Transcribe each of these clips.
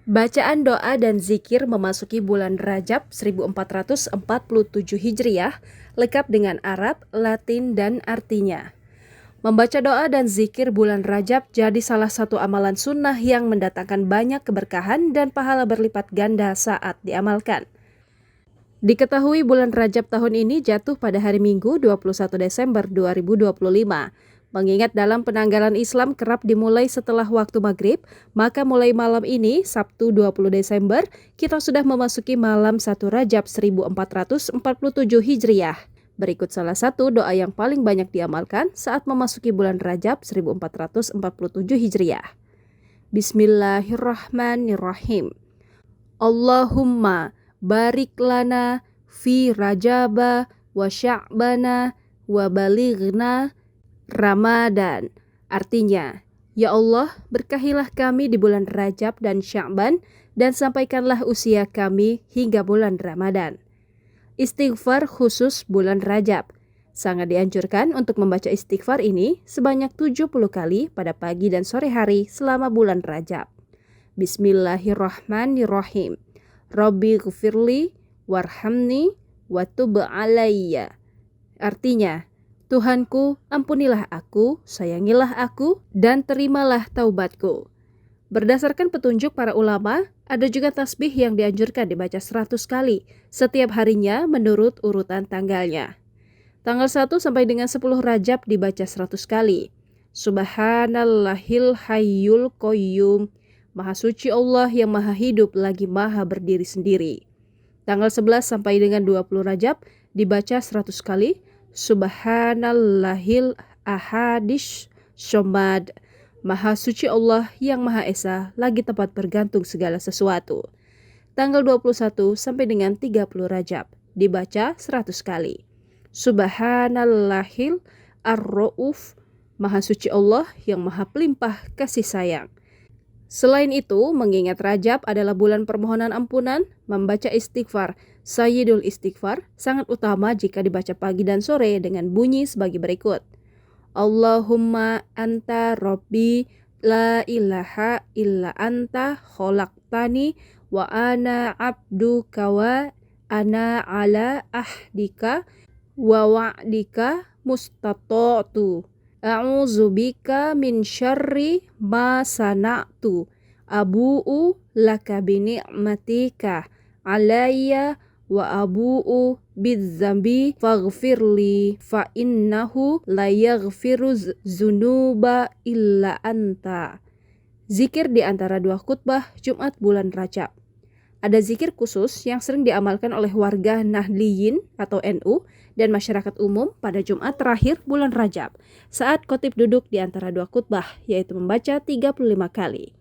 Bacaan doa dan zikir memasuki bulan Rajab 1447 Hijriah, lengkap dengan Arab, Latin, dan artinya. Membaca doa dan zikir bulan Rajab jadi salah satu amalan sunnah yang mendatangkan banyak keberkahan dan pahala berlipat ganda saat diamalkan. Diketahui bulan Rajab tahun ini jatuh pada hari Minggu 21 Desember 2025. Mengingat dalam penanggalan Islam kerap dimulai setelah waktu maghrib, maka mulai malam ini, Sabtu 20 Desember, kita sudah memasuki malam 1 Rajab 1447 Hijriah. Berikut salah satu doa yang paling banyak diamalkan saat memasuki bulan Rajab 1447 Hijriah. Bismillahirrahmanirrahim. Allahumma barik lana fi Rajaba wa Sya'bana wa balighna Ramadan. Artinya, ya Allah, berkahilah kami di bulan Rajab dan Sya'ban dan sampaikanlah usia kami hingga bulan Ramadan. Istighfar khusus bulan Rajab. Sangat dianjurkan untuk membaca istighfar ini sebanyak 70 kali pada pagi dan sore hari selama bulan Rajab. Bismillahirrahmanirrahim. Rabbi ghfirli warhamni wa tub alayya. Artinya, Tuhanku, ampunilah aku, sayangilah aku, dan terimalah taubatku. Berdasarkan petunjuk para ulama, ada juga tasbih yang dianjurkan dibaca 100 kali setiap harinya menurut urutan tanggalnya. Tanggal 1 sampai dengan 10 Rajab dibaca 100 kali. Subhanallahil hayyul qayyum. Maha suci Allah yang maha hidup lagi maha berdiri sendiri. Tanggal 11 sampai dengan 20 Rajab dibaca 100 kali. Subhanallahil ahadish somad. Maha suci Allah yang maha esa lagi tempat bergantung segala sesuatu. Tanggal 21 sampai dengan 30 Rajab dibaca 100 kali. Subhanallahil ar-ra'uf. Maha suci Allah yang maha pelimpah kasih sayang. Selain itu, mengingat Rajab adalah bulan permohonan ampunan, membaca istighfar, Sayyidul Istighfar, sangat utama jika dibaca pagi dan sore dengan bunyi sebagai berikut. Allahumma anta rabbi la ilaha illa anta khalaqtani wa ana abduka wa ana ala ahdika wa wa'dika mustata'tu. A'udzubika min syarri ma sana'tu. Abu'u laka bini'matika alayya wa abu'u bidzambi faghfirli fa innahu la yaghfiru dzunuba illa anta. Zikir di antara dua khutbah Jumat bulan Rajab. Ada zikir khusus yang sering diamalkan oleh warga Nahdliyin atau NU dan masyarakat umum pada Jumat terakhir bulan Rajab saat khotib duduk di antara dua khutbah, yaitu membaca 35 kali.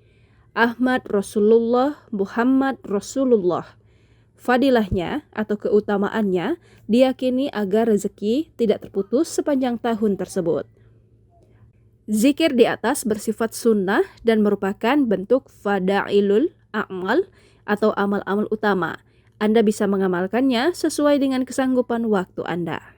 Ahmad Rasulullah, Muhammad Rasulullah. Fadilahnya atau keutamaannya diyakini agar rezeki tidak terputus sepanjang tahun tersebut. Zikir di atas bersifat sunnah dan merupakan bentuk fadailul a'mal atau amal-amal utama. Anda bisa mengamalkannya sesuai dengan kesanggupan waktu Anda.